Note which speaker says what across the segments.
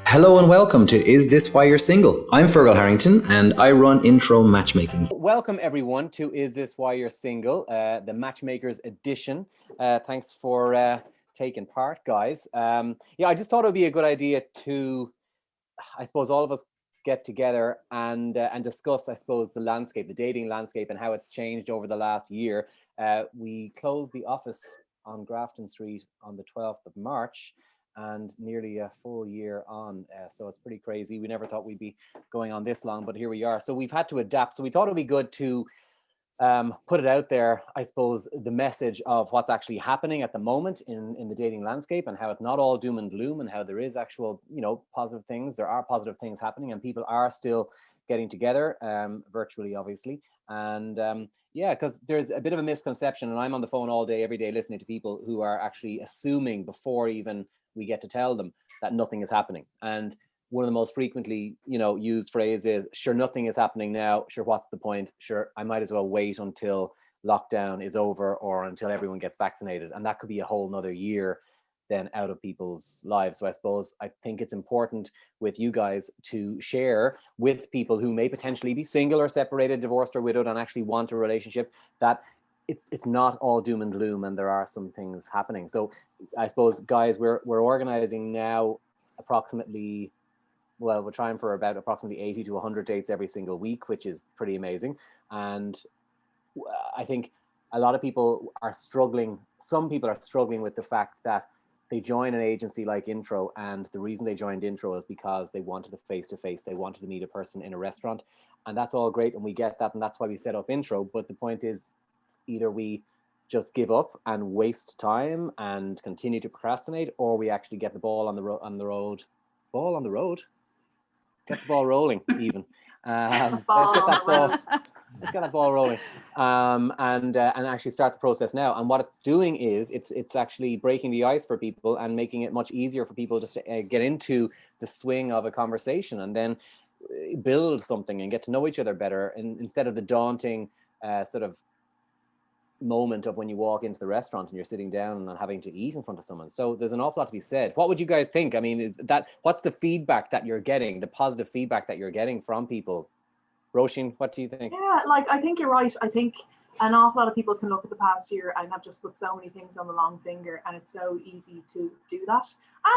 Speaker 1: Hello and welcome to Is This Why You're Single? I'm Feargal Harrington and I run Intro Matchmaking.
Speaker 2: Welcome everyone to Is This Why You're Single? The Matchmakers edition. Thanks for taking part, guys. I just thought it would be a good idea to, I suppose, all of us get together and discuss, I suppose, the landscape, the dating landscape and how it's changed over the last year. We closed the office on Grafton Street on the 12th of March. And nearly a full year on. So it's pretty crazy. We never thought we'd be going on this long, but here we are. So we've had to adapt. So we thought it'd be good to put it out there, I suppose, the message of what's actually happening at the moment in the dating landscape and how it's not all doom and gloom and how there is actual, positive things. There are positive things happening and people are still getting together virtually, obviously. And because there's a bit of a misconception, and I'm on the phone all day, every day, listening to people who are actually assuming before even we get to tell them that nothing is happening. And one of the most frequently, used phrase is, sure, nothing is happening now. Sure, what's the point? Sure, I might as well wait until lockdown is over or until everyone gets vaccinated. And that could be a whole nother year then out of people's lives. So I think it's important with you guys to share with people who may potentially be single or separated, divorced or widowed and actually want a relationship that it's not all doom and gloom and there are some things happening. So I suppose, guys, we're organizing now approximately, well, we're trying for about approximately 80 to 100 dates every single week, which is pretty amazing. And I think a lot of people are struggling. Some people are struggling with the fact that they join an agency like Intro, and the reason they joined Intro is because they wanted a face-to-face. They wanted to meet a person in a restaurant, and that's all great, and we get that, and that's why we set up Intro. But the point is, either we just give up and waste time and continue to procrastinate, or we actually get the ball on the road. Ball on the road? Get the ball rolling, even. Let's get that ball rolling, and actually start the process now. And what it's doing is it's actually breaking the ice for people and making it much easier for people just to get into the swing of a conversation and then build something and get to know each other better, and instead of the daunting sort of moment of when you walk into the restaurant and you're sitting down and having to eat in front of someone. So there's an awful lot to be said. What would you guys think? I mean, what's the feedback that you're getting, the positive feedback that you're getting from people? Roisin, what do you think?
Speaker 3: Yeah, I think you're right. I think an awful lot of people can look at the past year and have just put so many things on the long finger, and it's so easy to do that.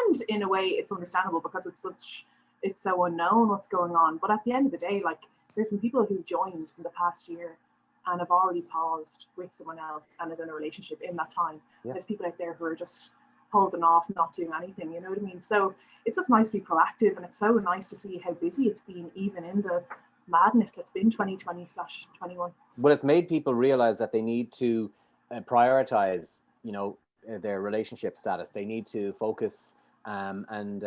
Speaker 3: And in a way, it's understandable because it's so unknown what's going on. But at the end of the day, there's some people who joined in the past year and have already paused with someone else and is in a relationship in that time. Yeah. There's people out there who are just holding off, not doing anything, you know what I mean? So it's just nice to be proactive, and it's so nice to see how busy it's been, even in the madness that's been 2020/21.
Speaker 2: Well, it's made people realize that they need to prioritize, their relationship status. They need to focus and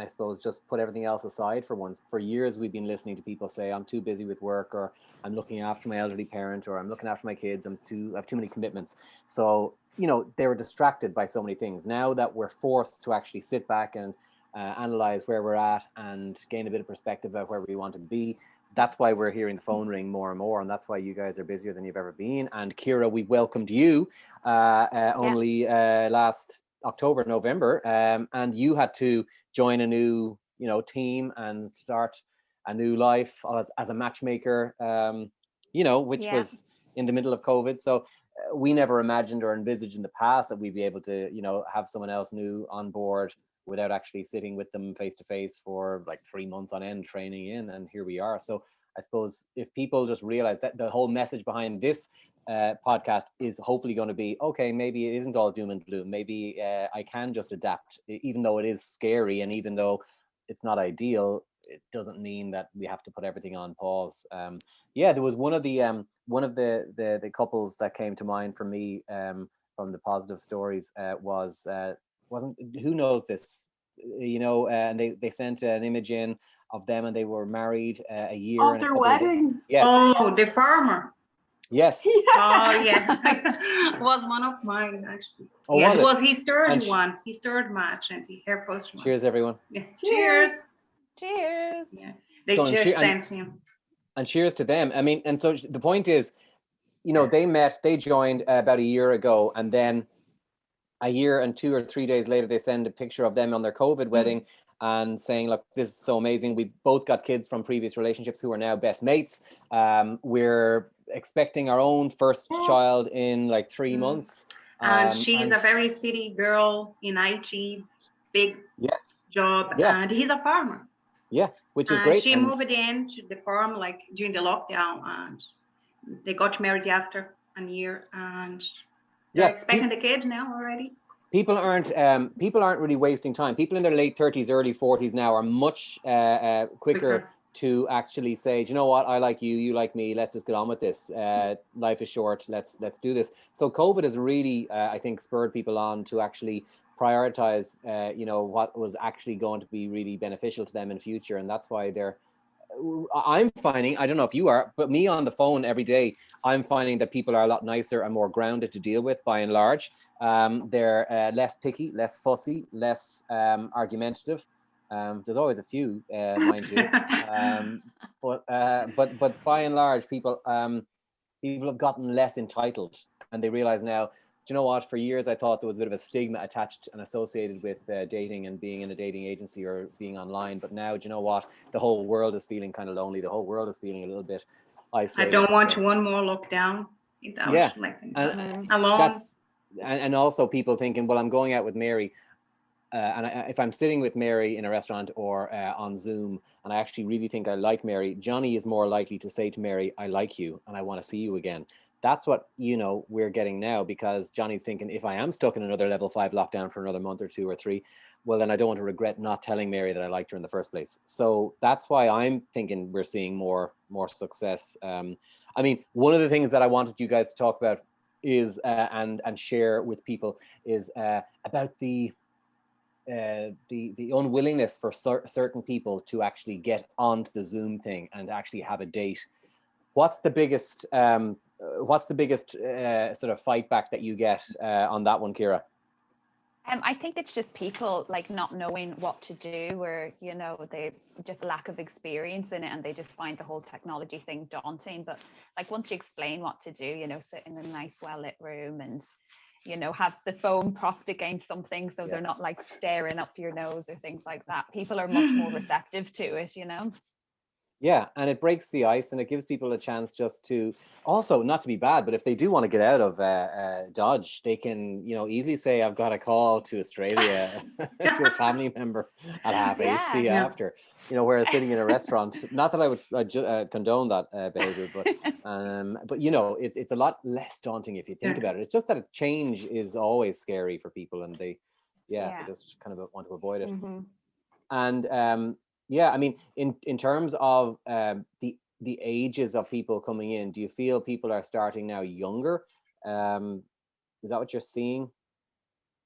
Speaker 2: I suppose just put everything else aside for once. For years, we've been listening to people say, I'm too busy with work, or I'm looking after my elderly parent, or I'm looking after my kids, I have too many commitments. So, they were distracted by so many things. Now that we're forced to actually sit back and analyze where we're at and gain a bit of perspective about where we want to be, that's why we're hearing the phone ring more and more, and that's why you guys are busier than you've ever been. And Ciara, we welcomed you only last October, November, and you had to join a new, team and start a new life as a matchmaker, which was in the middle of COVID. So we never imagined or envisaged in the past that we'd be able to, have someone else new on board without actually sitting with them face to face for 3 months on end, training in, and here we are. So I suppose if people just realize that the whole message behind this podcast is hopefully going to be, okay, maybe it isn't all doom and gloom. Maybe I can just adapt, even though it is scary, and even though it's not ideal, it doesn't mean that we have to put everything on pause. There was one of the couples that came to mind for me from the positive stories wasn't, who knows this, and they sent an image in of them, and they were married a year.
Speaker 3: Of their wedding.
Speaker 2: Yes.
Speaker 4: Oh, the farmer.
Speaker 2: Yes.
Speaker 3: Yeah.
Speaker 4: Oh, yeah. Was one of mine, actually.
Speaker 2: Oh,
Speaker 4: yeah,
Speaker 2: was
Speaker 4: it was his third
Speaker 2: and
Speaker 4: one, his third match, and he her first one.
Speaker 2: Cheers, everyone.
Speaker 4: Yeah.
Speaker 3: Cheers.
Speaker 4: Cheers. Yeah. They just sent him.
Speaker 2: And cheers to them. I mean, and so the point is, they joined about a year ago, and then a year and 2 or 3 days later, they send a picture of them on their COVID wedding. and saying, look, this is so amazing. We both got kids from previous relationships who are now best mates. We're expecting our own first child in like 3 months.
Speaker 4: And she's a very city girl in IT, big
Speaker 2: yes,
Speaker 4: job,
Speaker 2: yeah,
Speaker 4: and he's a farmer.
Speaker 2: yeah, which is
Speaker 4: And
Speaker 2: great.
Speaker 4: she
Speaker 2: And
Speaker 4: moved in to the farm like during the lockdown, and they got married after a year, and they're expecting the kid now already.
Speaker 2: People aren't really wasting time. People in their late 30s, early 40s now are much quicker to actually say, do you know what, I like you, you like me, let's just get on with this. Life is short, let's do this. So COVID has really, I think, spurred people on to actually prioritize, what was actually going to be really beneficial to them in future. And that's why I'm finding, I don't know if you are, but me on the phone every day, I'm finding that people are a lot nicer and more grounded to deal with by and large. They're less picky, less fussy, less argumentative. There's always a few, mind you. But by and large, people have gotten less entitled, and they realize now, do you know what, for years I thought there was a bit of a stigma attached and associated with dating and being in a dating agency or being online. But now, do you know what, the whole world is feeling kind of lonely. The whole world is feeling a little bit isolated.
Speaker 4: I don't want one more lockdown.
Speaker 2: Yeah,
Speaker 4: like
Speaker 2: alone. That's and also people thinking, well, I'm going out with Mary, and if I'm sitting with Mary in a restaurant or on Zoom, and I actually really think I like Mary, Johnny is more likely to say to Mary, I like you and I want to see you again. That's what, we're getting now, because Johnny's thinking, if I am stuck in another level 5 lockdown for another month or 2 or 3, well, then I don't want to regret not telling Mary that I liked her in the first place. So that's why I'm thinking we're seeing more success. I mean, one of the things that I wanted you guys to talk about is and share with people is about the unwillingness for certain people to actually get onto the Zoom thing and actually have a date. What's the biggest sort of fight back that you get on that one, Kira?
Speaker 5: I think it's just people like not knowing what to do, or they just lack of experience in it, and they just find the whole technology thing daunting. But like once you explain what to do, sit in a nice well-lit room and have the phone propped against something so they're not like staring up your nose or things like that. People are much more receptive to it,
Speaker 2: Yeah, and it breaks the ice, and it gives people a chance just to, also not to be bad, but if they do want to get out of Dodge, they can, easily say, I've got a call to Australia to a family member at 8:30, see you after. Whereas sitting in a restaurant, not that I would condone that behavior, but it's a lot less daunting if you think about it. It's just that a change is always scary for people, and they just kind of want to avoid it.
Speaker 5: Mm-hmm.
Speaker 2: And yeah, I mean, in terms of the ages of people coming in, do you feel people are starting now younger? Is that what you're seeing?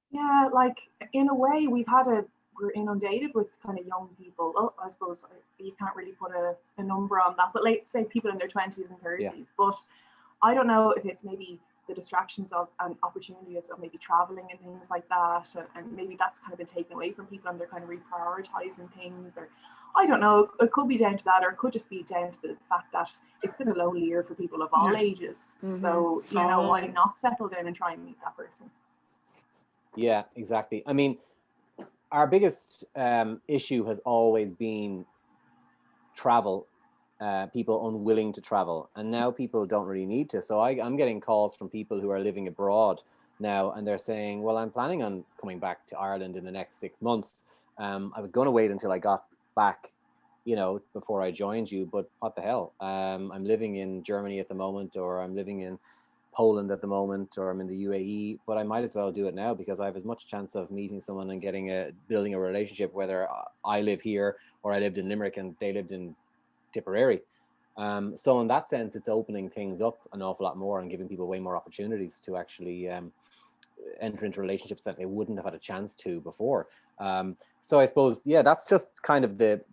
Speaker 3: Yeah, like in a way, we're inundated with kind of young people. Well, I suppose you can't really put a number on that, but let's say people in their 20s and 30s. Yeah. But I don't know if it's maybe the distractions of and opportunities of maybe traveling and things like that, and maybe that's kind of been taken away from people and they're kind of reprioritizing things, or I don't know, it could be down to that, or it could just be down to the fact that it's been a lonely year for people of all ages. Mm-hmm. So why not settle down and try and meet that person?
Speaker 2: Yeah, exactly. I mean, our biggest issue has always been travel. People unwilling to travel, and now people don't really need to. So I'm getting calls from people who are living abroad now, and they're saying, well, I'm planning on coming back to Ireland in the next 6 months. I was going to wait until I got back, before I joined you, but what the hell? I'm living in Germany at the moment, or I'm living in Poland at the moment, or I'm in the UAE, but I might as well do it now, because I have as much chance of meeting someone and building a relationship, whether I live here or I lived in Limerick and they lived in Tipperary. So in that sense, it's opening things up an awful lot more and giving people way more opportunities to actually enter into relationships that they wouldn't have had a chance to before. So I suppose, that's just kind of the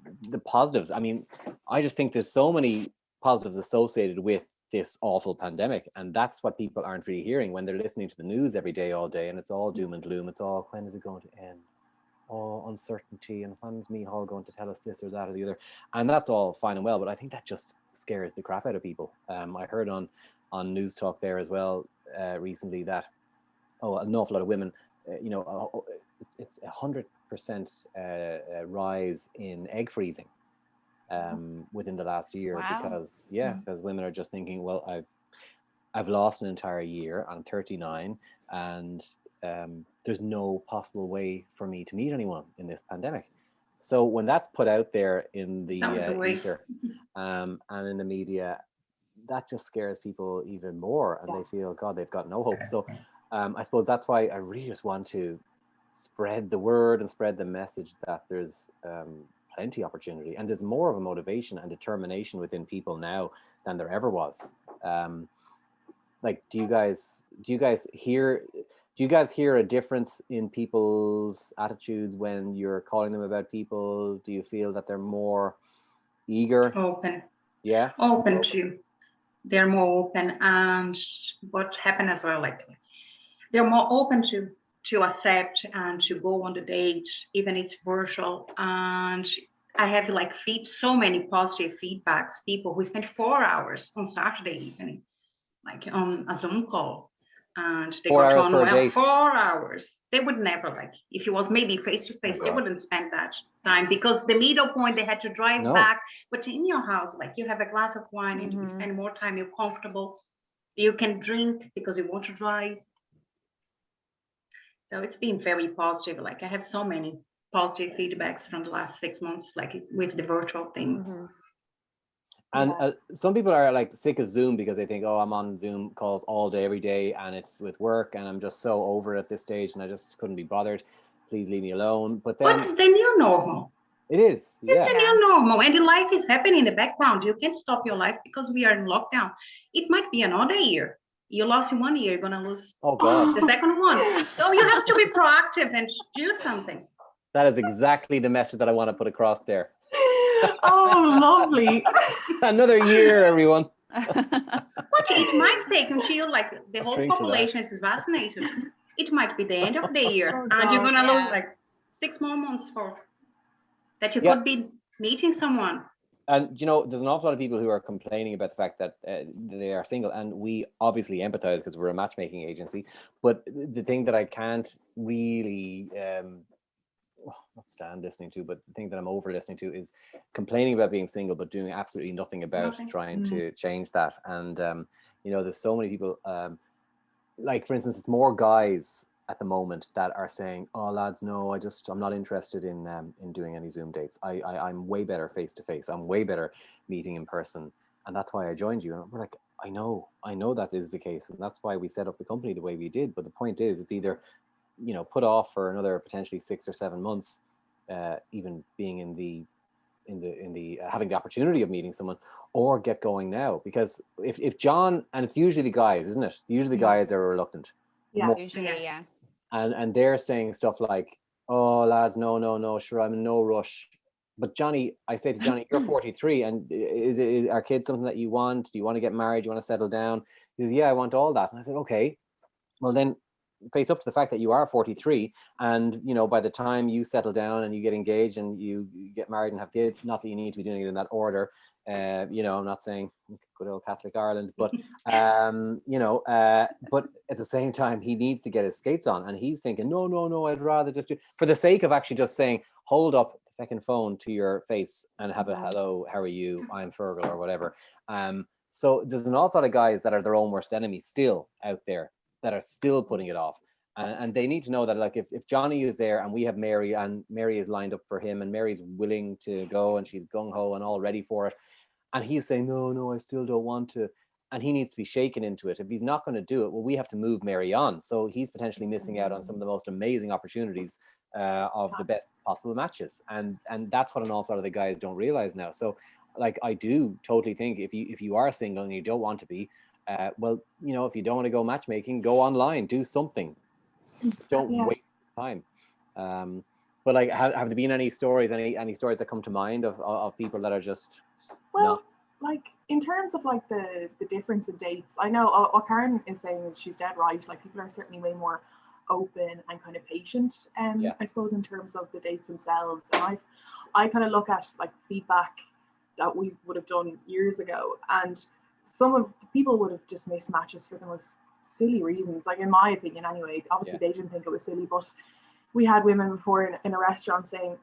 Speaker 2: positives. I mean, I just think there's so many positives associated with this awful pandemic, and that's what people aren't really hearing when they're listening to the news every day, all day, and it's all doom and gloom. It's all, when is it going to end? Oh, uncertainty, and when's Micheál going to tell us this or that or the other? And that's all fine and well, but I think that just scares the crap out of people. I heard on News Talk there as well recently that an awful lot of women, it's 100% rise in egg freezing within the last year.
Speaker 5: Wow.
Speaker 2: Because because women are just thinking, well, I've lost an entire year. I'm 39, and there's no possible way for me to meet anyone in this pandemic. So when that's put out there in the ether and in the media, that just scares people even more, and they feel, God, they've got no hope. So I suppose that's why I really just want to spread the word and spread the message that there's plenty opportunity, and there's more of a motivation and determination within people now than there ever was. Like, do you guys hear a difference in people's attitudes when you're calling them about people? Do you feel that they're more eager?
Speaker 4: Open.
Speaker 2: Yeah.
Speaker 4: Open to. They're more open, and what happened as well, like they're more open to accept and to go on the date, even it's virtual. And I have like so many positive feedbacks. People who spent 4 hours on Saturday evening, like on a Zoom call, and they
Speaker 2: 4
Speaker 4: got
Speaker 2: hours
Speaker 4: on
Speaker 2: for a
Speaker 4: well.
Speaker 2: date.
Speaker 4: 4 hours. They would never, like, if it was maybe face to face, they wouldn't spend that time, because the middle point they had to drive back. But in your house, like, you have a glass of wine and you spend more time, you're comfortable, you can drink because you want to drive. So it's been very positive. Like, I have so many positive feedbacks from the last 6 months, like with the virtual thing.
Speaker 2: And some people are like sick of Zoom because they think, oh, I'm on Zoom calls all day, every day, and it's with work, and I'm just so over it at this stage, and I just couldn't be bothered. Please leave me alone. But then
Speaker 4: what's the new normal?
Speaker 2: It is.
Speaker 4: It's a new normal, and the life is happening in the background. You can't stop your life because we are in lockdown. It might be another year. You lost in 1 year, you're gonna lose the second one. So you have to be proactive and do something.
Speaker 2: That is exactly the message that I want to put across there.
Speaker 3: Oh, lovely.
Speaker 2: Another year, everyone.
Speaker 4: But it might take until like the whole population is vaccinated. It might be the end of the year, and you're gonna lose like 6 more months for that. You could be meeting someone.
Speaker 2: And you know, there's an awful lot of people who are complaining about the fact that they are single, and we obviously empathize because we're a matchmaking agency. But the thing that I can't really not stand listening to, but the thing that I'm over listening to is complaining about being single, but doing absolutely nothing about trying to change that. And you know, there's so many people. Like, for instance, it's more guys at the moment that are saying, "Oh, lads, no, I'm not interested in doing any Zoom dates. I'm way better face to face. I'm way better meeting in person, and that's why I joined you." And we're like, I know that is the case, and that's why we set up the company the way we did. But the point is, it's either, you know, put off for another potentially 6 or 7 months, even being in the having the opportunity of meeting someone, or get going now. Because if John, and it's usually the guys, isn't it? Usually the guys are reluctant.
Speaker 5: Usually,
Speaker 2: and they're saying stuff like, "Oh, lads, no, sure, I'm in no rush." But Johnny, I say to Johnny, "You're 43, and is our kids something that you want? Do you want to get married? Do you want to settle down?" He says, "Yeah, I want all that." And I said, "Okay, well then, face up to the fact that you are 43, and you know, by the time you settle down and you get engaged and you get married and have kids, not that you need to be doing it in that order, you know, I'm not saying good old Catholic Ireland, but you know, but at the same time, he needs to get his skates on, and he's thinking, no, I'd rather just do, for the sake of actually just saying, hold up the fucking phone to your face and have a hello, how are you, I'm Feargal, or whatever. So there's an awful lot of guys that are their own worst enemy still out there, that are still putting it off. And they need to know that, like, if Johnny is there and we have Mary, and Mary is lined up for him, and Mary's willing to go, and she's gung-ho and all ready for it, and he's saying, no, I still don't want to, and he needs to be shaken into it. If he's not going to do it, well, we have to move Mary on. So he's potentially missing out on some of the most amazing opportunities of the best possible matches. And that's what an awful lot of the guys don't realize now. So, like, I do totally think if you are single and you don't want to be, well, you know, if you don't want to go matchmaking, go online, do something. Don't waste time. But like, have there been any stories, any stories that come to mind of people that are just
Speaker 3: like, in terms of like the difference in dates, I know what Karen is saying is she's dead right. Like, people are certainly way more open and kind of patient, I suppose, in terms of the dates themselves. And I kind of look at like feedback that we would have done years ago, and some of the people would have just missed matches for the most silly reasons, like, in my opinion anyway. Obviously they didn't think it was silly, but we had women before in a restaurant saying,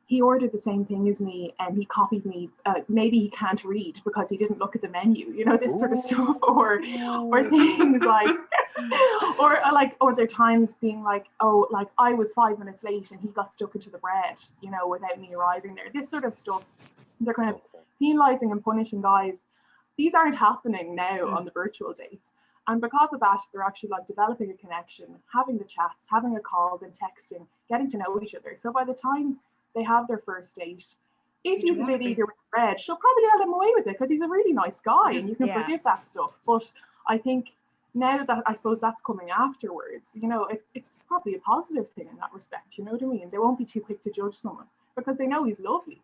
Speaker 3: he ordered the same thing as me and he copied me. Maybe he can't read because he didn't look at the menu, you know, this sort of stuff, or things like, or there are times being like, oh, like I was 5 minutes late and he got stuck into the bread, you know, without me arriving there. This sort of stuff, they're kind of penalizing and punishing guys. These aren't happening now on the virtual dates. And because of that, they're actually like developing a connection, having the chats, having a call, then texting, getting to know each other. So by the time they have their first date, if he's a bit eager with the bread, she'll probably let him away with it because he's a really nice guy and you can forgive that stuff. But I think now that I suppose that's coming afterwards, you know, it's probably a positive thing in that respect, you know what I mean? They won't be too quick to judge someone because they know he's lovely.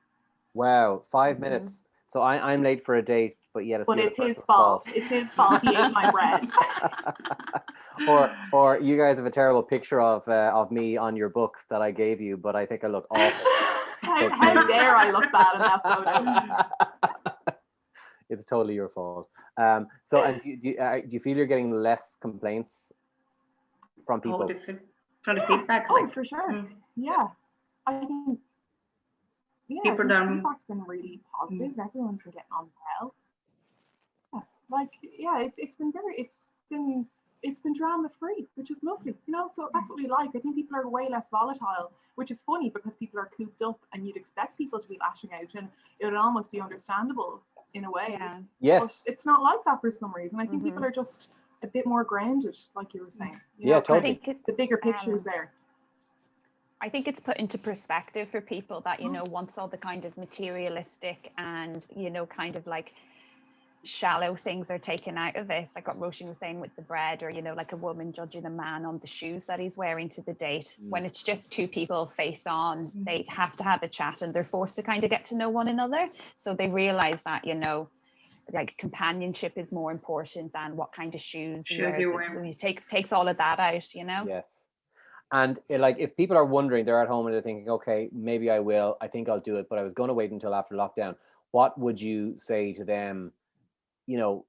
Speaker 2: Wow, 5 minutes. So I'm late for a date, but yet
Speaker 3: it's his fault. It's his fault. He ate my bread.
Speaker 2: or you guys have a terrible picture of me on your books that I gave you, but I think I look awful.
Speaker 3: How dare I look bad in that photo?
Speaker 2: It's totally your fault. So, and do you feel you're getting less complaints from people?
Speaker 4: From the feedback?
Speaker 3: Oh, for sure. Yeah, I think. Yeah, the feedback's been really positive. Everyone's been getting on well. Yeah, like it's been drama free, which is lovely. You know, so that's what we like. I think people are way less volatile, which is funny because people are cooped up, and you'd expect people to be lashing out, and it would almost be understandable in a way.
Speaker 5: Yeah.
Speaker 2: Yes.
Speaker 3: But it's not like that for some reason. I think people are just a bit more grounded, like you were saying. You know,
Speaker 2: totally.
Speaker 3: I think the bigger picture is there.
Speaker 5: I think it's put into perspective for people that, you know, once all the kind of materialistic and, you know, kind of like shallow things are taken out of it, like what Roisin was saying with the bread, or, you know, like a woman judging a man on the shoes that he's wearing to the date. When it's just two people face on, they have to have a chat and they're forced to kind of get to know one another. So they realize that, you know, like companionship is more important than what kind of shoes you wear. So you takes all of that out, you know?
Speaker 2: Yes. And like, if people are wondering, they're at home and they're thinking, okay, maybe I will, I think I'll do it, but I was going to wait until after lockdown. What would you say to them? You know,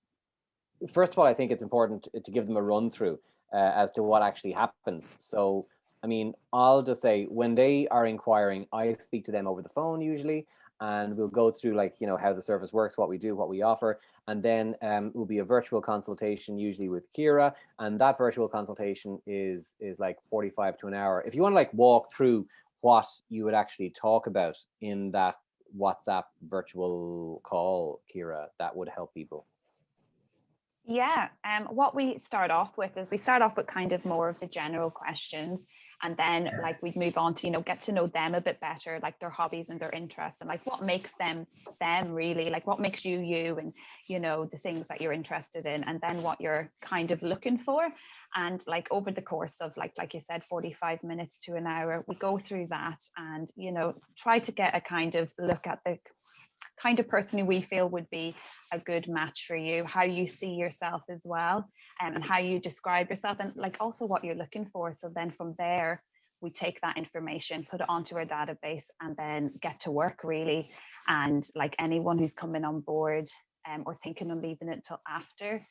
Speaker 2: first of all, I think it's important to give them a run through as to what actually happens. So, I mean, I'll just say when they are inquiring, I speak to them over the phone usually, and we'll go through, like, you know, how the service works, what we do, what we offer. And then it will be a virtual consultation, usually with Ciara. And that virtual consultation is like 45 to an hour. If you want to like walk through what you would actually talk about in that WhatsApp virtual call, Ciara, that would help people.
Speaker 5: Yeah, what we start off with is we start off with kind of more of the general questions, and then like we'd move on to, you know, get to know them a bit better, like their hobbies and their interests, and like what makes them really, like what makes you you, and, you know, the things that you're interested in, and then what you're kind of looking for. And like over the course of like you said, 45 minutes to an hour, we go through that and, you know, try to get a kind of look at the kind of person who we feel would be a good match for you, how you see yourself as well, and how you describe yourself, and like also what you're looking for. So then from there, we take that information, put it onto our database, and then get to work really. And like anyone who's coming on board or thinking of leaving it till after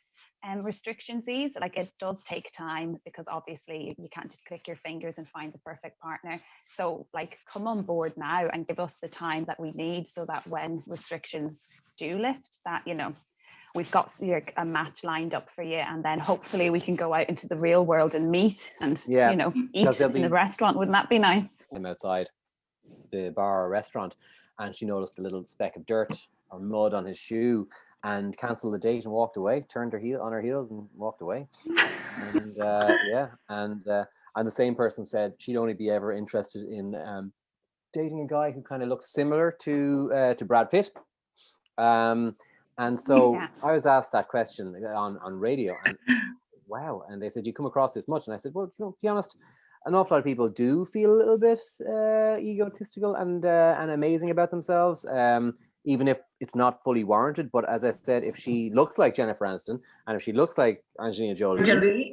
Speaker 5: restrictions ease, like it does take time, because obviously you can't just click your fingers and find the perfect partner. So like come on board now and give us the time that we need, so that when restrictions do lift, that, you know, we've got a match lined up for you, and then hopefully we can go out into the real world and meet and, you know, eat in a restaurant. Wouldn't that be nice?
Speaker 2: I'm outside the bar or restaurant, and she noticed a little speck of dirt or mud on his shoe, and canceled the date and walked away, turned her on her heels and walked away. And and the same person said she'd only be ever interested in dating a guy who kind of looks similar to Brad Pitt. And so I was asked that question on radio, and wow, and they said, you come across this much? And I said, well, you know, to be honest, an awful lot of people do feel a little bit egotistical and amazing about themselves, even if it's not fully warranted. But as I said, if she looks like Jennifer Aniston, and if she looks like Angelina Jolie,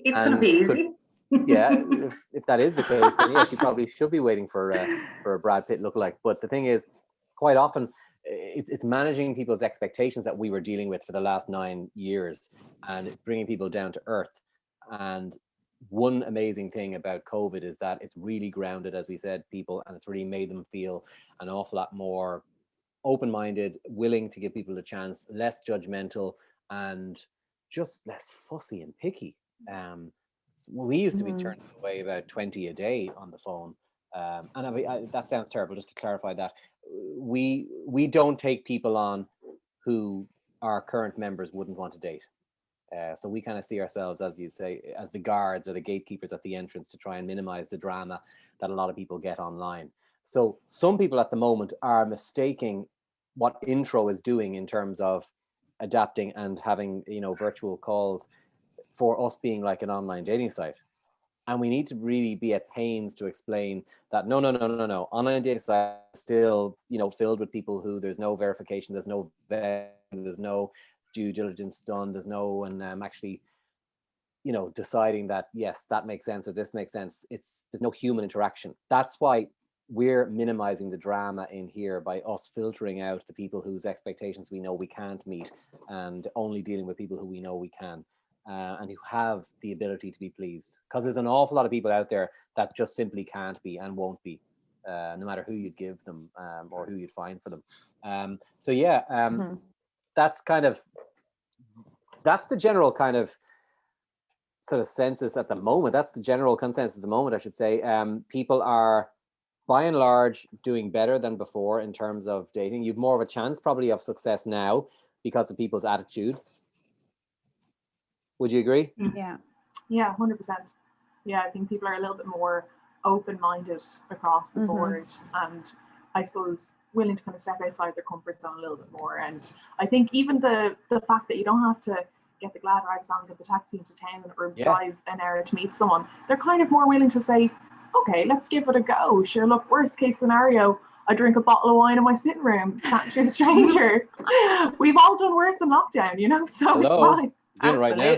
Speaker 4: it's going to be easy.
Speaker 2: If that is the case, then yeah, she probably should be waiting for a Brad Pitt lookalike. But the thing is, quite often, it's managing people's expectations that we were dealing with for the last 9 years, and it's bringing people down to earth. And one amazing thing about COVID is that it's really grounded, as we said, people, and it's really made them feel an awful lot more open-minded, willing to give people a chance, less judgmental, and just less fussy and picky. We used to be turning away about 20 a day on the phone. And that sounds terrible, just to clarify that. We don't take people on who our current members wouldn't want to date. So we kind of see ourselves, as you say, as the guards or the gatekeepers at the entrance to try and minimize the drama that a lot of people get online. So some people at the moment are mistaking what Intro is doing in terms of adapting and having, virtual calls for us being like an online dating site. And we need to really be at pains to explain that no. Online dating site is still, filled with people who there's no verification, there's no vetting, there's no due diligence done, there's no one actually, deciding that yes, that makes sense or this makes sense. There's no human interaction. That's why we're minimizing the drama in here by us filtering out the people whose expectations we know we can't meet and only dealing with people who we know we can. And who have the ability to be pleased, because there's an awful lot of people out there that just simply can't be and won't be, no matter who you'd give them or who you'd find for them. That's the general kind of sort of census at the moment. That's the general consensus at the moment, I should say. People are, by and large, doing better than before in terms of dating. You've more of a chance probably of success now because of people's attitudes. Would you agree?
Speaker 5: Yeah.
Speaker 3: Yeah, 100%. Yeah, I think people are a little bit more open-minded across the board, and I suppose willing to kind of step outside their comfort zone a little bit more. And I think even the fact that you don't have to get the glad rags on, get the taxi into town, or drive an hour to meet someone, they're kind of more willing to say, okay, let's give it a go. Sure, look, worst case scenario, I drink a bottle of wine in my sitting room, chat to a stranger. We've all done worse in lockdown, so
Speaker 2: Hello.
Speaker 3: It's fine.
Speaker 2: Doing it right
Speaker 5: now.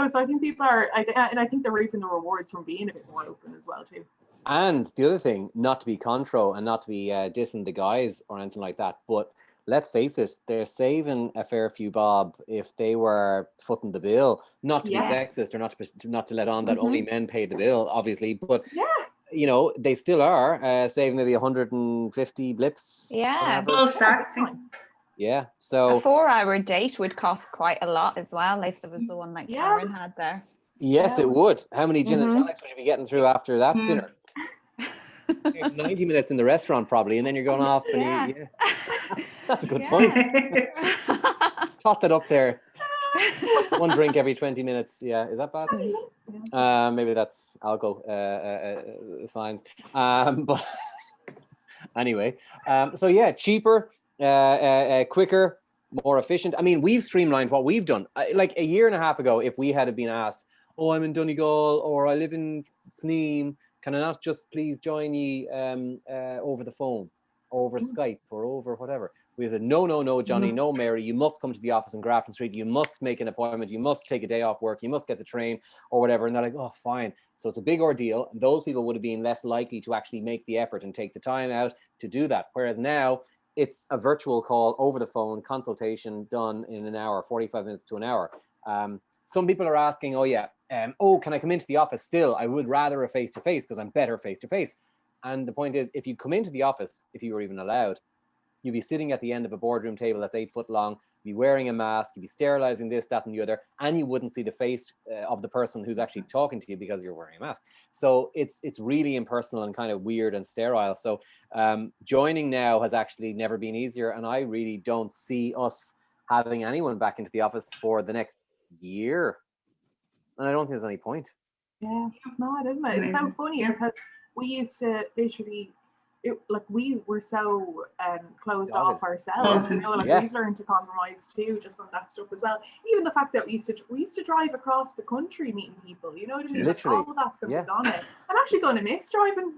Speaker 3: So I think people are, and I think they're reaping the rewards from being a bit more open as well too.
Speaker 2: And the other thing, not to be contro and not to be dissing the guys or anything like that, but let's face it, they're saving a fair few bob if they were footing the bill. Not to be sexist or not to let on that only men pay the bill, obviously, but they still are saving maybe 150 blips.
Speaker 5: Yeah.
Speaker 2: Yeah, so
Speaker 5: a 4-hour date would cost quite a lot as well, if it was the one that Karen had there.
Speaker 2: Yes, it would. How many gin and tonics would you be getting through after that dinner? 90 minutes in the restaurant probably, and then you're going off. And that's a good point. Tot that up there. One drink every 20 minutes. Yeah, is that bad? Maybe that's alcohol signs. But anyway, so cheaper. Quicker, more efficient. I mean, we've streamlined what we've done. Like a year and a half ago, if we had been asked, oh, I'm in Donegal or I live in Sneem, can I not just please join you over the phone, over Skype or over whatever? We said, no, Johnny, no, Mary, you must come to the office in Grafton Street. You must make an appointment. You must take a day off work. You must get the train or whatever. And they're like, oh, fine. So it's a big ordeal. And those people would have been less likely to actually make the effort and take the time out to do that. Whereas now, it's a virtual call over the phone, consultation done in an hour, 45 minutes to an hour. Some people are asking, can I come into the office still? I would rather a face-to-face because I'm better face-to-face. And the point is, if you come into the office, if you were even allowed, you'd be sitting at the end of a boardroom table that's 8 foot long, you'd be wearing a mask, you'd be sterilizing this, that, and the other, and you wouldn't see the face of the person who's actually talking to you because you're wearing a mask. So it's really impersonal and kind of weird and sterile. So joining now has actually never been easier, and I really don't see us having anyone back into the office for the next year. And I don't think there's any point.
Speaker 3: Yeah, it's mad, isn't it? It's so funny because we used to literally, we were so closed off ourselves. We've learned to compromise too, just on that stuff as well. Even the fact that we used to drive across the country meeting people. You know what I mean?
Speaker 2: Literally,
Speaker 3: all of that's going to be gone now. I'm actually going to miss driving.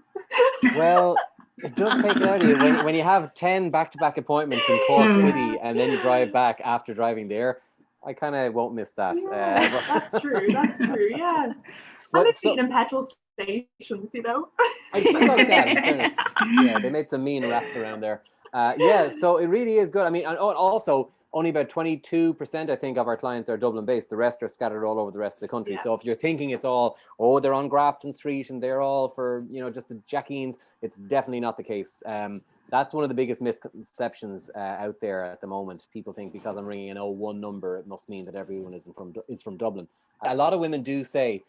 Speaker 2: Well, it does take it out of you when you have 10 back-to-back appointments in Cork City and then you drive back after driving there. I kind of won't miss that.
Speaker 3: Yeah, that's true. Yeah. I miss eating in petrol stations,
Speaker 2: I do like that, in fairness. Yeah, they made some mean raps around there. So it really is good. I mean, and also only about 22%, I think, of our clients are Dublin based. The rest are scattered all over the rest of the country.
Speaker 3: Yeah.
Speaker 2: So if you're thinking it's all, oh, they're on Grafton Street and they're all for, you know, just the Jackeens, it's definitely not the case. That's one of the biggest misconceptions out there at the moment. People think because I'm ringing an 01 number, it must mean that everyone is from Dublin. A lot of women do say,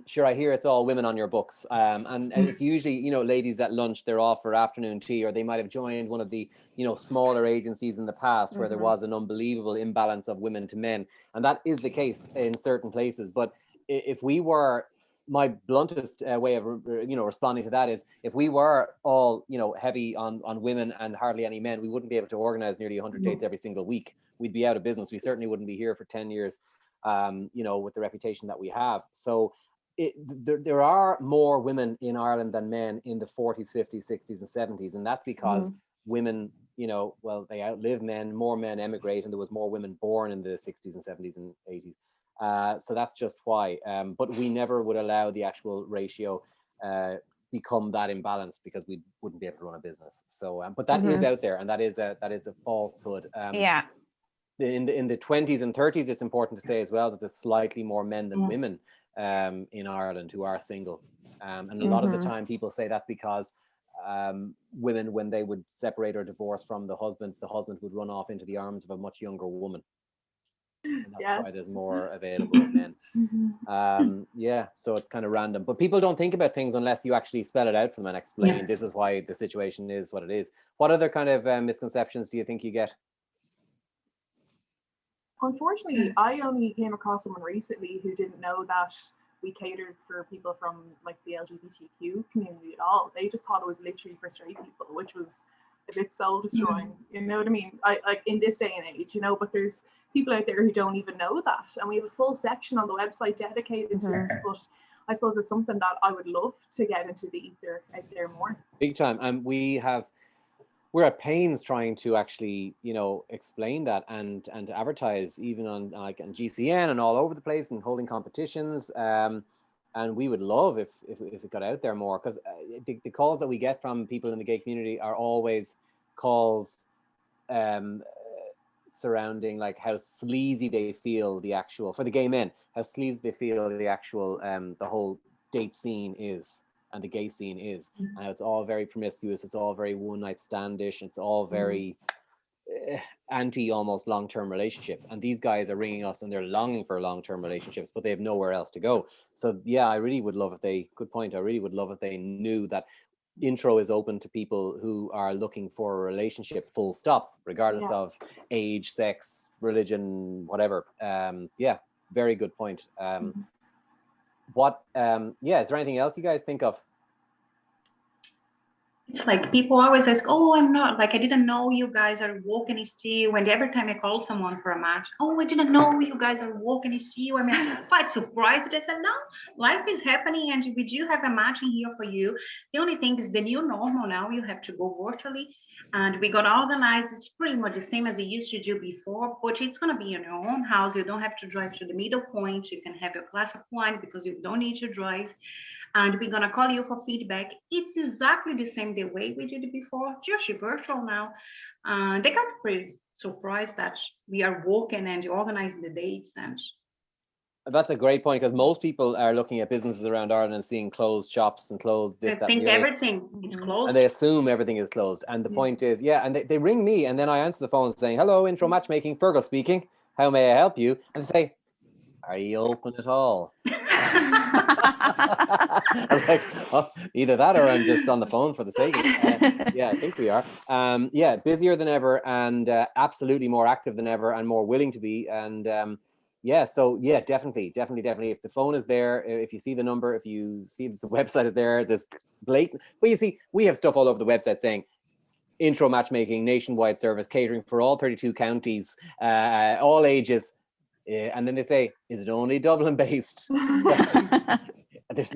Speaker 2: sure, I hear it's all women on your books. And it's usually, you know, ladies at lunch, they're off for afternoon tea, or they might have joined one of the, you know, smaller agencies in the past where there was an unbelievable imbalance of women to men. And that is the case in certain places. But if we were, my bluntest way of, you know, responding to that is, if we were all, you know, heavy on women and hardly any men, we wouldn't be able to organize nearly 100 dates every single week. We'd be out of business. We certainly wouldn't be here for 10 years. You know, with the reputation that we have. So there are more women in Ireland than men in the 40s, 50s, 60s, and 70s. And that's because women, you know, well, they outlive men, more men emigrate, and there was more women born in the 60s and 70s and 80s. So that's just why. But we never would allow the actual ratio become that imbalanced, because we wouldn't be able to run a business. So, but that is out there, and that is a falsehood.
Speaker 5: Yeah.
Speaker 2: In the 20s and 30s, it's important to say as well that there's slightly more men than women in Ireland who are single. And a lot of the time people say that's because women, when they would separate or divorce from the husband would run off into the arms of a much younger woman. And that's why there's more available men. Yeah, so it's kind of random. But people don't think about things unless you actually spell it out for them and explain this is why the situation is what it is. What other kind of misconceptions do you think you get?
Speaker 3: Unfortunately, I only came across someone recently who didn't know that we catered for people from like the LGBTQ community at all. They just thought it was literally for straight people, which was a bit soul destroying. You know what I mean? I like in this day and age, you know, but there's people out there who don't even know that. And we have a full section on the website dedicated to it. But I suppose it's something that I would love to get into the ether out there more.
Speaker 2: Big time. And we're at pains trying to actually, you know, explain that and to advertise even on like on GCN and all over the place and holding competitions. And we would love if it got out there more, because the calls that we get from people in the gay community are always calls surrounding like how sleazy they feel the actual, for the gay men, how sleazy they feel the actual the whole date scene is. And the gay scene is, and it's all very promiscuous. It's all very one night standish. It's all very anti almost long-term relationship. And these guys are ringing us and they're longing for long-term relationships, but they have nowhere else to go. So yeah, I really would love if they, good point. I really would love if they knew that Intro is open to people who are looking for a relationship, full stop, regardless of age, sex, religion, whatever. Yeah, very good point. Is there anything else you guys think of?
Speaker 4: It's like people always ask, oh, I'm not, like, I didn't know you guys are woke and still. And every time I call someone for a match, oh, I didn't know you guys are woke and still. I mean, I'm quite surprised. I said, no, life is happening and we do have a match in here for you. The only thing is the new normal now, you have to go virtually. And we got organized. It's pretty much the same as it used to do before, but it's going to be in your own house. You don't have to drive to the middle point. You can have your glass of wine because you don't need to drive. And we're going to call you for feedback. It's exactly the same the way we did it before, just virtual now. They got pretty surprised that we are working and organizing the dates. And
Speaker 2: that's a great point, because most people are looking at businesses around Ireland and seeing closed shops and closed this, that,
Speaker 4: think
Speaker 2: and the
Speaker 4: everything is closed.
Speaker 2: And they assume everything is closed. And the point is, and they ring me and then I answer the phone saying, hello, Intro Matchmaking, Feargal speaking. How may I help you? And they say, are you open at all? I was like, oh, either that or I'm just on the phone for the sake of it. Yeah, I think we are. Yeah, busier than ever and absolutely more active than ever and more willing to be. And yeah, so yeah, definitely. If the phone is there, if you see the number, if you see that the website is there, there's blatant. But you see, we have stuff all over the website saying Intro Matchmaking, nationwide service, catering for all 32 counties, all ages. And then they say, is it only Dublin based?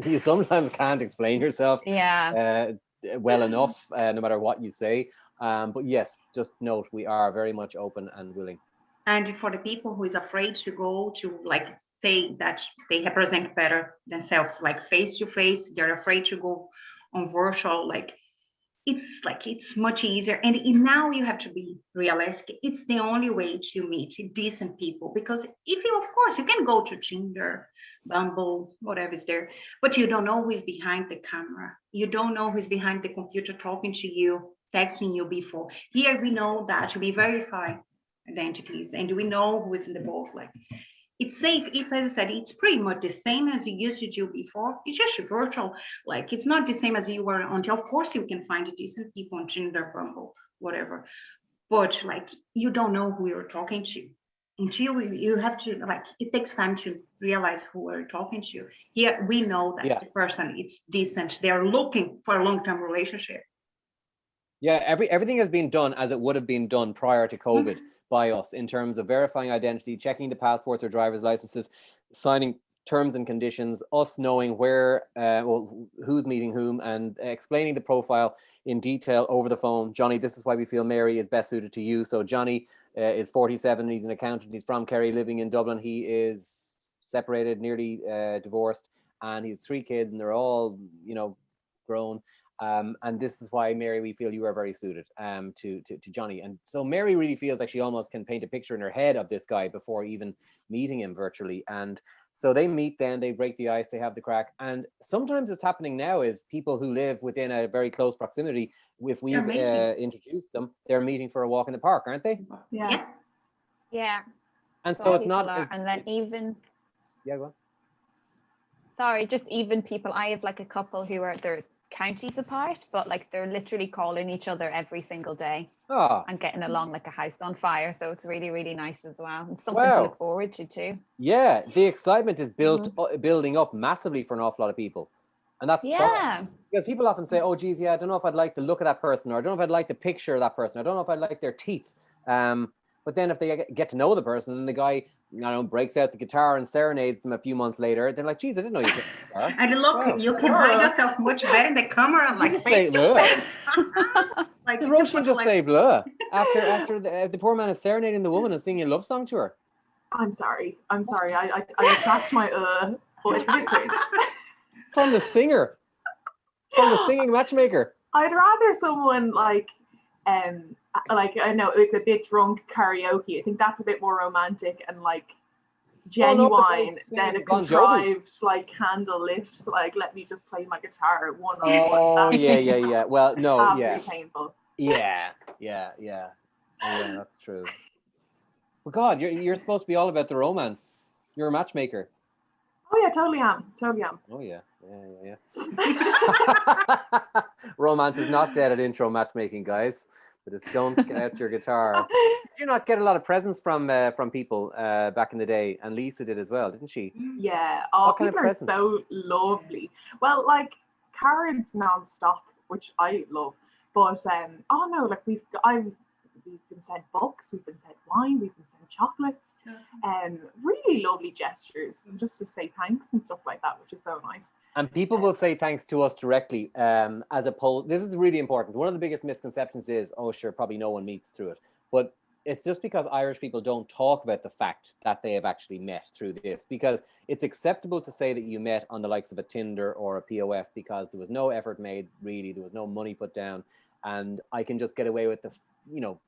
Speaker 2: You sometimes can't explain yourself well enough, no matter what you say. But yes, just note, we are very much open and willing.
Speaker 4: And for the people who is afraid to go to, like, say that they represent better themselves, like face to face, they're afraid to go on virtual, like, it's like it's much easier, and now you have to be realistic. It's the only way to meet decent people, because if you, of course, you can go to Tinder, Bumble, whatever is there, but you don't know who is behind the camera. You don't know who is behind the computer talking to you, texting you before. Here we know that we verify identities, and we know who is in the both. Like, it's safe. If, as I said, it's pretty much the same as you used to do before. It's just virtual. Like, it's not the same as you were until, of course, you can find decent people on Tinder, Bumble, whatever. But like, you don't know who you're talking to until you have to, like, it takes time to realize who we're talking to. Here, we know that the person is decent. They're looking for a long-term relationship.
Speaker 2: Yeah, everything has been done as it would have been done prior to COVID by us, in terms of verifying identity, checking the passports or driver's licenses, signing terms and conditions, us knowing where, who's meeting whom, and explaining the profile in detail over the phone. Johnny, this is why we feel Mary is best suited to you. So Johnny is 47, he's an accountant, he's from Kerry, living in Dublin. He is separated, nearly divorced, and he has 3 kids, and they're all, grown. And this is why, Mary, we feel you are very suited to Johnny. And so Mary really feels like she almost can paint a picture in her head of this guy before even meeting him virtually. And so they meet, then they break the ice, they have the crack. And sometimes what's happening now is people who live within a very close proximity, if we've introduced them, they're meeting for a walk in the park, aren't they?
Speaker 3: Yeah.
Speaker 5: Yeah.
Speaker 2: And so it's not...
Speaker 5: and then even...
Speaker 2: Yeah, go on.
Speaker 5: Sorry, just even people, I have like a couple who are, they're counties apart, but like they're literally calling each other every single day and getting along like a house on fire. So it's really, really nice as well. It's something to look forward to too.
Speaker 2: Yeah, the excitement is building up massively for an awful lot of people. And that's because people often say, oh geez, I don't know if I'd like the look of that person, or I don't know if I'd like the picture of that person, I don't know if I'd like their teeth. But then if they get to know the person, and the guy, breaks out the guitar and serenades them a few months later, they're like, geez, I didn't know you could play guitar.
Speaker 4: And look, you can hide yourself much better in the camera, like face to face.
Speaker 2: Like, did Roisin just say blah after the poor man is serenading the woman and singing a love song to her?
Speaker 3: I'm sorry. I retract my but it's a bit cringe.
Speaker 2: From the singer, from the singing matchmaker.
Speaker 3: I'd rather someone like I know it's a bit drunk karaoke. I think that's a bit more romantic and like genuine than a contrived like candle lit. Like, let me just play my guitar at one.
Speaker 2: Oh yeah. Well, no,
Speaker 3: absolutely painful.
Speaker 2: Yeah, that's true. Well, God, you're supposed to be all about the romance. You're a matchmaker.
Speaker 3: Oh yeah, totally am.
Speaker 2: Oh yeah. Romance is not dead at intro matchmaking, guys. But just don't get out your guitar. Did you not get a lot of presents from people back in the day? And Lisa did as well, didn't she?
Speaker 3: Yeah. Oh, people are so lovely. Well, like cards non-stop, which I love. But like we've been sent books, we've been sent wine, we've been sent chocolates, really lovely gestures, just to say thanks and stuff like that, which is so nice.
Speaker 2: And people will say thanks to us directly, as opposed. This is really important. One of the biggest misconceptions is, oh sure, probably no one meets through it, but it's just because Irish people don't talk about the fact that they have actually met through this, because it's acceptable to say that you met on the likes of a Tinder or a POF because there was no effort made, really, there was no money put down, and I can just get away with the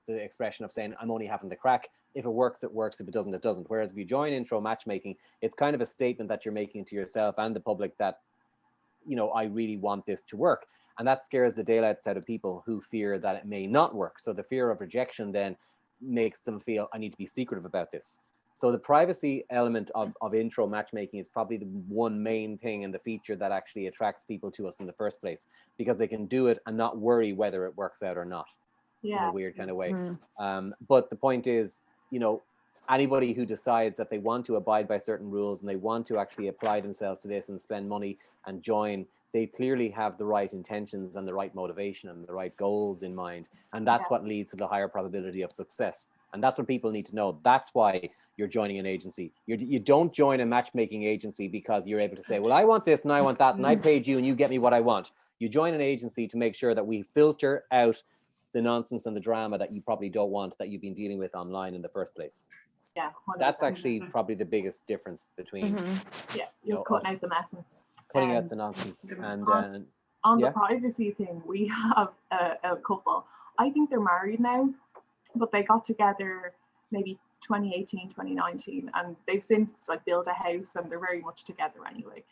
Speaker 2: expression of saying I'm only having the crack. If it works, it works. If it doesn't, it doesn't. Whereas if you join intro matchmaking, it's kind of a statement that you're making to yourself and the public that, I really want this to work. And that scares the daylights out of people who fear that it may not work. So the fear of rejection then makes them feel, I need to be secretive about this. So the privacy element of intro matchmaking is probably the one main thing and the feature that actually attracts people to us in the first place, because they can do it and not worry whether it works out or not. In a weird kind of way. But the point is, anybody who decides that they want to abide by certain rules and they want to actually apply themselves to this and spend money and join, they clearly have the right intentions and the right motivation and the right goals in mind. And that's what leads to the higher probability of success. And that's what people need to know. That's why you're joining an agency. You don't join a matchmaking agency because you're able to say, well, I want this and I want that and I paid you and you get me what I want. You join an agency to make sure that we filter out the nonsense and the drama that you probably don't want, that you've been dealing with online in the first place.
Speaker 3: Yeah, 100%.
Speaker 2: That's actually probably the biggest difference between
Speaker 3: just cutting out the mess.
Speaker 2: Cutting out the nonsense. And
Speaker 3: On
Speaker 2: Yeah.
Speaker 3: the privacy thing, we have a couple. I think they're married now, but they got together maybe 2018, 2019, and they've since like built a house and they're very much together anyway.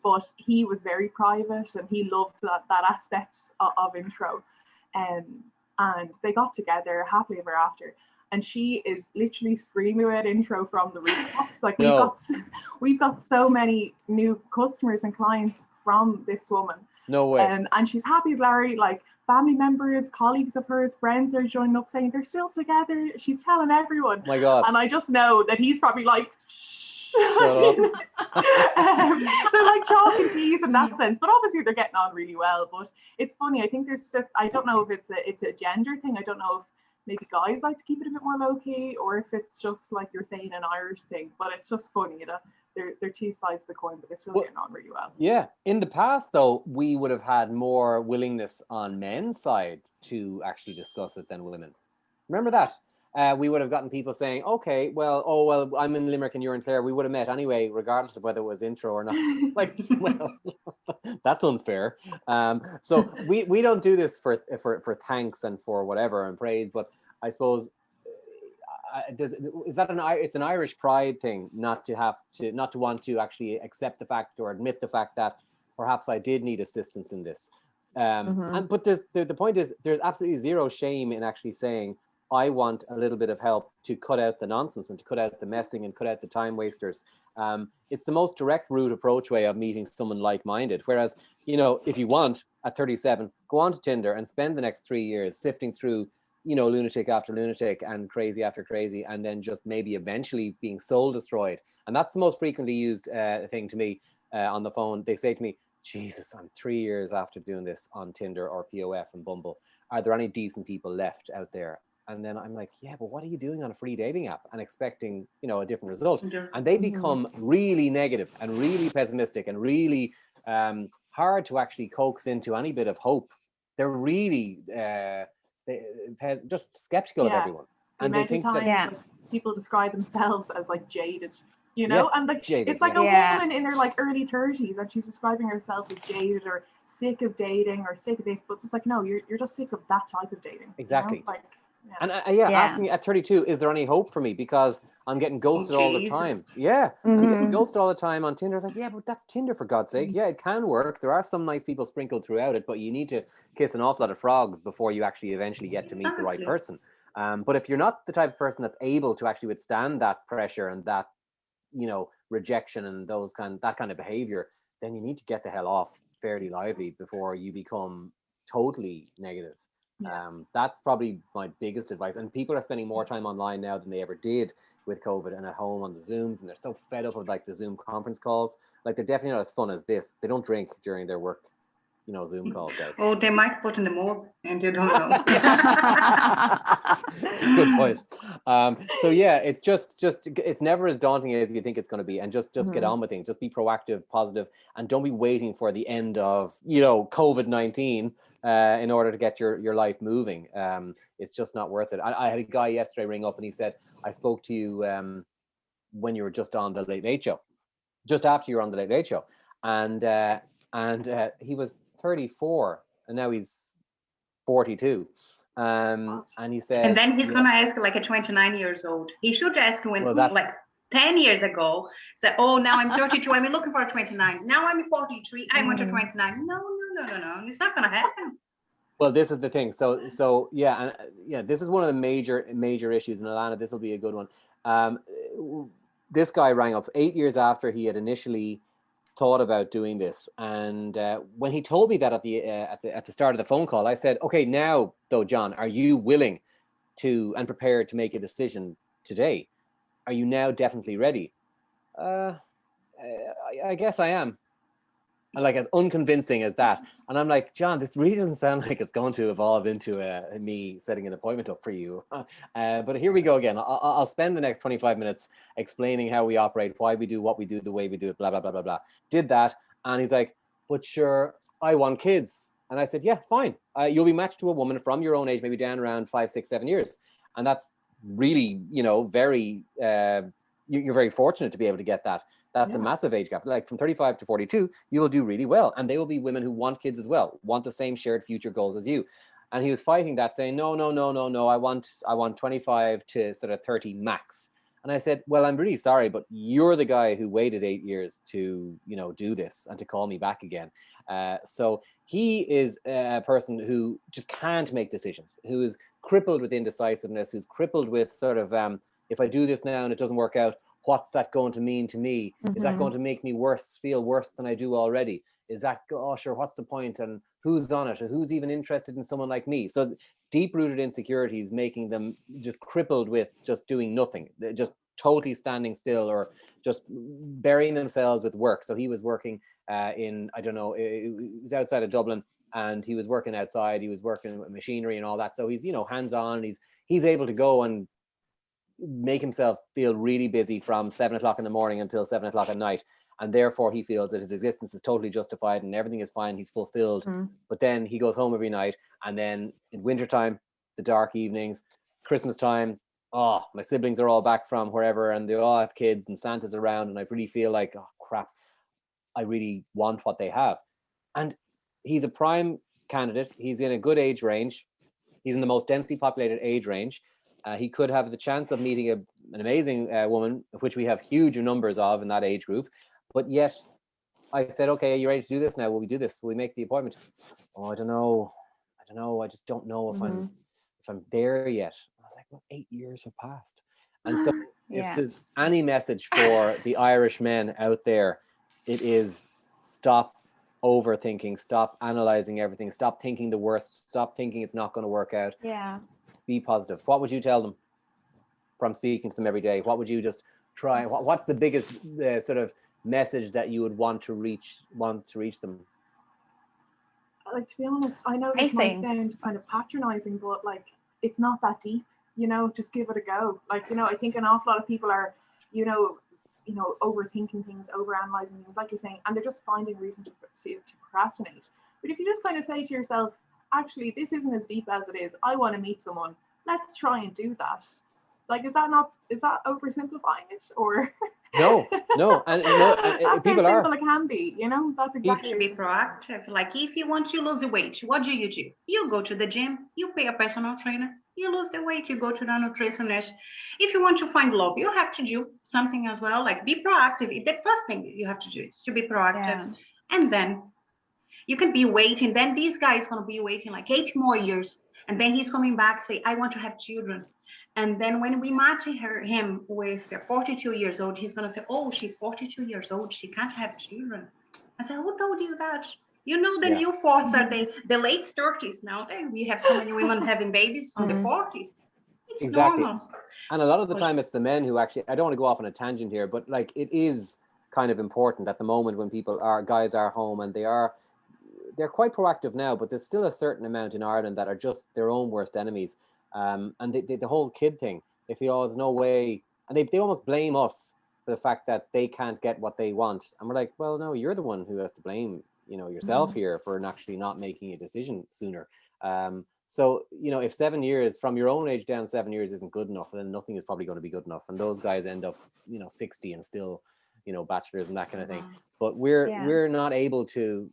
Speaker 3: But he was very private and he loved that aspect of intro. And they got together happily ever after. And she is literally screaming about intro from the rooftops. Like we've got so many new customers and clients from this woman.
Speaker 2: No way.
Speaker 3: And she's happy as Larry. Like family members, colleagues of hers, friends are joining up saying they're still together. She's telling everyone.
Speaker 2: My God.
Speaker 3: And I just know that he's probably like, shh.
Speaker 2: Shut up.
Speaker 3: They're like chalk and cheese in that sense, but obviously they're getting on really well. But it's funny. I think there's just, I don't know if it's a gender thing. I don't know if maybe guys like to keep it a bit more low key, or if it's just like you're saying an Irish thing. But it's just funny, you know. They're two sides of the coin, but they're still getting on really well.
Speaker 2: Yeah. In the past, though, we would have had more willingness on men's side to actually discuss it than women. Remember that? We would have gotten people saying, okay, well, I'm in Limerick and you're in Clare. We would have met anyway, regardless of whether it was intro or not. Like, well, that's unfair. So we don't do this for thanks and for whatever and praise, but I suppose it's an Irish pride thing not to want to actually accept the fact or admit the fact that perhaps I did need assistance in this. But the point is, there's absolutely zero shame in actually saying, I want a little bit of help to cut out the nonsense and to cut out the messing and cut out the time wasters. It's the most direct route approach way of meeting someone like-minded. Whereas, you know, if you want at 37, go on to Tinder and spend the next 3 years sifting through, you know, lunatic after lunatic and crazy after crazy, and then just maybe eventually being soul destroyed. And that's the most frequently used thing to me on the phone. They say to me, Jesus, I'm 3 years after doing this on Tinder or POF and Bumble. Are there any decent people left out there? And then I'm like, yeah, but what are you doing on a free dating app and expecting, you know, a different result? And they become really negative and really pessimistic and really hard to actually coax into any bit of hope. They're really just skeptical of everyone. And they think that
Speaker 3: like, people describe themselves as like jaded, you know, and like
Speaker 2: jaded,
Speaker 3: it's like a woman in her like early 30s and she's describing herself as jaded or sick of dating or sick of this, but it's just like, no, you're just sick of that type of dating.
Speaker 2: Exactly.
Speaker 3: You know? Like,
Speaker 2: and asking at 32, is there any hope for me? Because I'm getting ghosted all the time. I'm getting ghosted all the time on Tinder. It's like, yeah, but that's Tinder for God's sake. Yeah, it can work. There are some nice people sprinkled throughout it, but you need to kiss an awful lot of frogs before you actually eventually get to meet the right person. But if you're not the type of person that's able to actually withstand that pressure and that, you know, rejection and that kind of behavior, then you need to get the hell off fairly lively before you become totally negative. That's probably my biggest advice. And people are spending more time online now than they ever did with COVID and at home on the Zooms, and they're so fed up with like the Zoom conference calls. Like, they're definitely not as fun as this. They don't drink during their work, you know, Zoom calls, guys.
Speaker 4: Oh, they might put in the morgue and you don't know.
Speaker 2: Good point. So yeah, it's just it's never as daunting as you think it's going to be, and just get on with things. Just be proactive, positive, and don't be waiting for the end of, you know, COVID-19 in order to get your life moving. It's just not worth it. I had a guy yesterday ring up and he said, I spoke to you when you were just on the Late Late Show, just after you were on the Late Late Show, and he was 34 and now he's 42. And he said,
Speaker 4: and then he's gonna ask like a 29 years old. He should ask when like 10 years ago, say, oh, now I'm 32, I'm looking for a 29. Now I'm 43, I want a 29. No. It's not gonna happen.
Speaker 2: Well, this is the thing. So yeah, this is one of the major issues, and Alana, this will be a good one. This guy rang up 8 years after he had initially thought about doing this, and when he told me that at the start of the phone call, I said, okay, now though, John, are you willing to and prepared to make a decision today? Are you now definitely ready? I guess I am. And like, as unconvincing as that. And I'm like, John, this really doesn't sound like it's going to evolve into me setting an appointment up for you. But here we go again. I'll spend the next 25 minutes explaining how we operate, why we do what we do, the way we do it, blah, blah, blah, blah, blah. Did that. And he's like, but sure, I want kids. And I said, yeah, fine. You'll be matched to a woman from your own age, maybe down around 5, 6, 7 years. And that's really, you know, very, you're very fortunate to be able to get that. That's a massive age gap. Like from 35 to 42, you will do really well. And they will be women who want kids as well, want the same shared future goals as you. And he was fighting that, saying, no, I want 25 to sort of 30 max. And I said, well, I'm really sorry, but you're the guy who waited 8 years to, do this and to call me back again. So he is a person who just can't make decisions, who is crippled with indecisiveness, who's crippled with sort of, if I do this now and it doesn't work out, what's that going to mean to me? Is that going to make me feel worse than I do already? Is that, oh, sure, what's the point? And who's on it? Or who's even interested in someone like me? So deep-rooted insecurities making them just crippled with just doing nothing, just totally standing still or just burying themselves with work. So he was working in, I don't know, it was outside of Dublin, and he was working outside. He was working with machinery and all that. So he's, hands-on. He's able to go and make himself feel really busy from 7 o'clock in the morning until 7 o'clock at night. And therefore he feels that his existence is totally justified and everything is fine. He's fulfilled. But then he goes home every night, and then in wintertime, the dark evenings, Christmas time, oh, my siblings are all back from wherever and they all have kids and Santa's around, and I really feel like, oh crap, I really want what they have. And he's a prime candidate. He's in a good age range. He's in the most densely populated age range. He could have the chance of meeting an amazing woman, of which we have huge numbers of in that age group. But yet I said, okay, are you ready to do this now? Will we do this? Will we make the appointment? Oh, I don't know. I just don't know if I'm there yet. I was like, well, 8 years have passed. And so if there's any message for the Irish men out there, it is stop overthinking, stop analyzing everything, stop thinking the worst, stop thinking it's not going to work out.
Speaker 5: Yeah.
Speaker 2: Be positive. What would you tell them from speaking to them every day? What would you just try? What's the biggest sort of message that you would want to reach them?
Speaker 3: Like, to be honest, I know this might sound kind of patronizing, but like, it's not that deep, just give it a go. Like, I think an awful lot of people are, overthinking things, overanalyzing things, like you're saying, and they're just finding reason to procrastinate. But if you just kind of say to yourself, actually, this isn't as deep as it is. I want to meet someone. Let's try and do that. Like, is that oversimplifying it, or? No.
Speaker 2: And
Speaker 3: that's
Speaker 2: people
Speaker 3: how simple it can be. That's exactly.
Speaker 4: You should be proactive. Like, if you want to lose the weight, what do? You go to the gym. You pay a personal trainer. You lose the weight. You go to the nutritionist. If you want to find love, you have to do something as well. Like, be proactive. The first thing you have to do is to be proactive, and then you can be waiting. Then this guy is going to be waiting like 8 more years. And then he's coming back, say, I want to have children. And then when we match him with 42 years old, he's going to say, oh, she's 42 years old. She can't have children. I said, who told you that? The new 40s are the late 30s now. We have so many women having babies on the 40s. It's
Speaker 2: exactly.
Speaker 4: normal.
Speaker 2: And a lot of the time it's the men who actually, I don't want to go off on a tangent here, but like, it is kind of important at the moment when guys are home, and they're quite proactive now, but there's still a certain amount in Ireland that are just their own worst enemies. And the whole kid thing, they feel there's no way, and they almost blame us for the fact that they can't get what they want. And we're like, well, no, you're the one who has to blame, yourself here for actually not making a decision sooner. So, if 7 years from your own age down 7 years isn't good enough, then nothing is probably going to be good enough. And those guys end up, 60 and still, bachelors and that kind of thing. But we're not able to,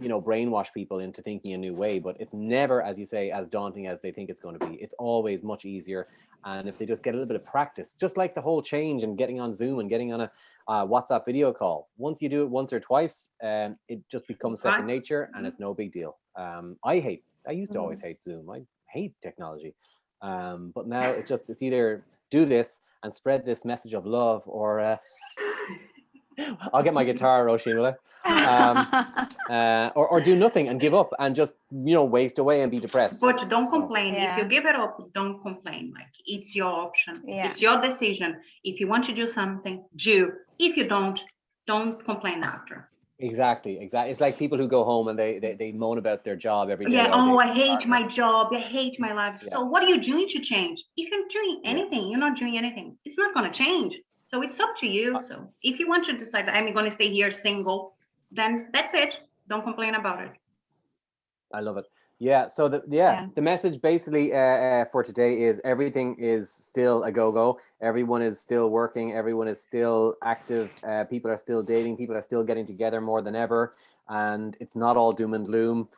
Speaker 2: brainwash people into thinking a new way, but it's never, as you say, as daunting as they think it's going to be. It's always much easier. And if they just get a little bit of practice, just like the whole change and getting on Zoom and getting on a WhatsApp video call, once you do it once or twice, it just becomes second nature, and it's no big deal. I used to always hate Zoom. I hate technology. But now it's either do this and spread this message of love, or I'll get my guitar, Roisin, will I? Or do nothing and give up and just, waste away and be depressed.
Speaker 4: But don't complain. If you give it up, don't complain. Like, it's your option. It's your decision. If you want to do something, do. If you don't complain after.
Speaker 2: Exactly. It's like people who go home and they moan about their job every day.
Speaker 4: I hate my job. I hate my life. Yeah. So what are you doing to change? If you're doing anything, you're not doing anything. It's not going to change. So it's up to you. So if you want to decide, I'm going to stay here single, then that's it. Don't complain about it.
Speaker 2: I love it. Yeah. So the message basically for today is everything is still a go-go. Everyone is still working. Everyone is still active. People are still dating. People are still getting together more than ever, and it's not all doom and gloom.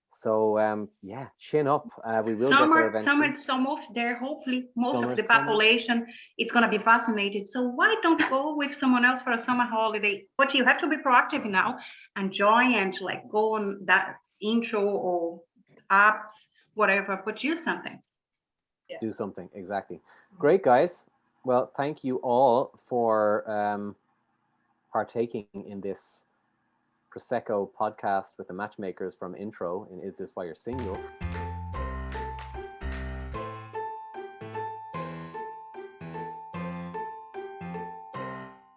Speaker 2: So yeah, chin up. We will get there eventually.
Speaker 4: It's almost there. Hopefully, most of
Speaker 2: Summer's
Speaker 4: the
Speaker 2: coming.
Speaker 4: population is going to be vaccinated. So why don't go with someone else for a summer holiday? But you have to be proactive now and join and like go on that intro or apps, whatever. But do something.
Speaker 2: Do something, exactly. Great, guys. Well, thank you all for partaking in this Prosecco podcast with the Matchmakers from Intro in Is This Why You're Single?